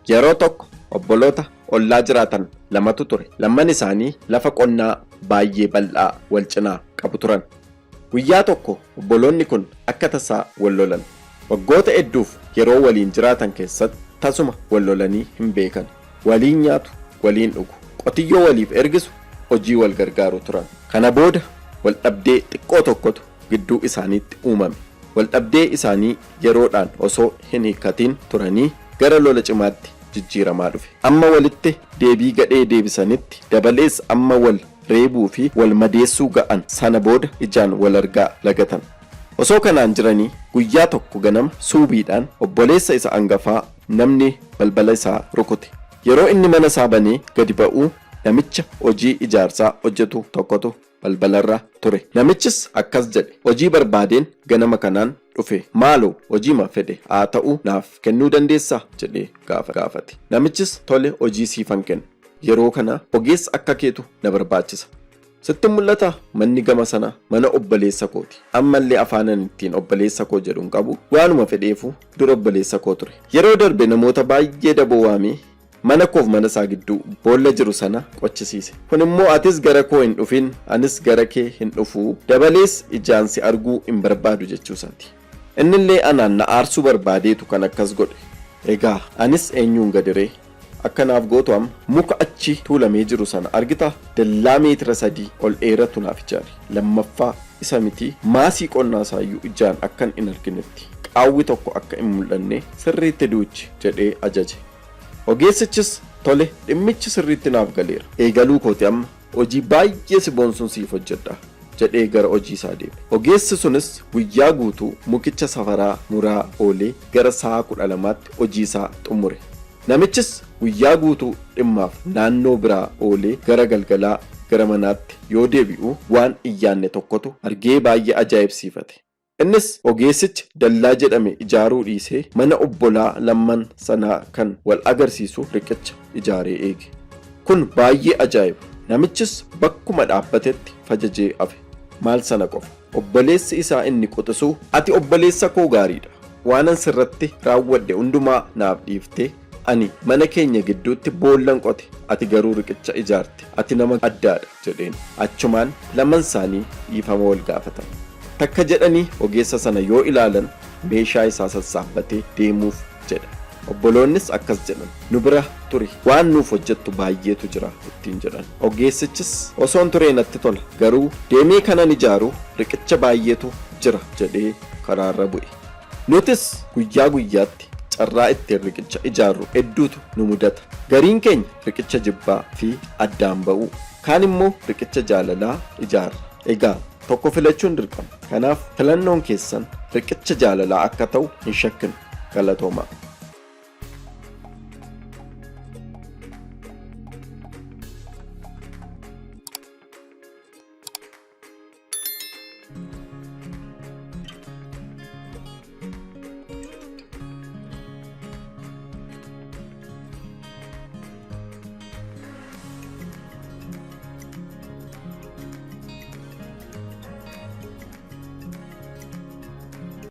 Yeroo tokko obboloota ollaa jiraatan lamatu ture. Lamman isaanii lafa qonnaa baay'ee bal'aa wal cinaa qabu turan. Guyyaa tokko obboloonni kun akka tasaa wal lolan. Waggoota hedduuf yeroo waliin jiraatan keessatti tasuma wal lolanii hin beekan. Waliin nyaatu, waliin dhugu, qotiyyoo waliif ergisu, hojii wal gargaaru turan. Kana booda wal dhabdee xiqqoo tokkotu gidduu isaaniitti uumame. Wal dhabdee isaanii yeroodhaan osoo hin hiikatiin turanii gara lola cimaatti jijjiiramaa dhufe. Amma walitti deebii gadhee deebisanitti dabalees amma wal reebuu fi wal madeessuu ga'an sana booda ijaan wal argaa lagatan. Osoo kanaan jiranii guyyaa tokko ganama suubiidhaan obboleessa isa angafaa namni balbala isaa rukute. Yeroo inni mana isaa banee gadi ba'uu namicha hojii ijaarsaa hojjetu tokkotu balbalarra ture. Namichis akkas jedhe, hojii barbaadeen ganama kanaan dhufe. Maaloo hojiima fedhe haa ta'u naaf kennuu dandeessaa jedhee gaafate. Namichis tole hojii siifan kenna. Yeroo kana ogeessa akka keetu na barbaachisa. Sitti mul'ata manni gama sana mana obboleessa kooti. Ammallee afaanan ittiin obboleessa koo jedhuun qabu waanuma fedheefu dura obboleessa koo ture. Yeroo darbe namoota baay'ee daboo waamee mana koof mana isaa gidduu boolla jiru sana qochisiise. Kun immoo atis gara koo hin dhufin anis gara kee hin dhufuu dabalees ijaan si arguu hin barbaadu jechuusaati. Innillee anaan na aarsuu barbaadeetu kan akkas godhe. Egaa anis eenyuun gadiree akkanaaf gootu amma muka achi tuulamee jiru sana argita dallaa meetira 3 ol dheeratu naaf ijaari. Lammaffaa isa miti maasii qonnaa isaayyuu ijaan akkan hin arginetti qaawwi tokko akka hin mul'anne sirriitti duuchi jedhee ajaje. Ogeessichis tole dhimmichi sirriitti naaf galeera. Eegaluu kooti amma hojii baay'ee si boonsuun siif hojjedha jedhee gara hojii isaa deeme. Ogeessi sunis guyyaa guutuu mukicha safaraa muraa oolee gara sa'a 12tti hojii isaa xumure. Namichis guyyaa guutuu dhimmaaf naannoo biraa oolee gara galgalaa gara manaatti yoo deebi'u waan iyyaanne tokkotu argee baay'ee ajaa'ibsiifate. Innis ogeessichi dallaa jedhame ijaaruu dhiisee mana obbolaa lamman sanaa kan wal agarsiisu riqicha ijaaree eege. Kun baay'ee ajaa'iba. Namichis bakkuma dhaabbatetti fajajee hafe. Maal sana qofa obboleessi isaa inni quxisuu ati obboleessa koo gaariidha. Waanan sirratti raawwadhe hundumaa naaf dhiiftee ani mana keenya gidduutti boollan qote ati garuu riqicha ijaarte ati nama addaadha jedheen. Achumaan laman isaanii dhiifama wal gaafatan. Takka jedhanii ogeessa sana yoo ilaalan meeshaa isaa sassaabbatee deemuuf jedha. Obboloonnis akkas jedhan, nu bira turi waan nuuf hojjettu baay'eetu jira ittiin jedhan. Ogeessichis osoon turee natti tola garuu deemee kanan ijaaru riqicha baay'eetu jira jedhee karaarra bu'e. Nutis guyyaa guyyaatti carraa ittiin riqicha ijaarru hedduutu nu mudata. Gariin keenya riqicha jibbaa fi addaan ba'uu, kaan immoo riqicha jaalalaa ijaarra. Egaa tokko filachuun dirqama. Kanaaf filannoon keessan riqicha jaalalaa akka ta'u hin shakkinu. Galatoomaa.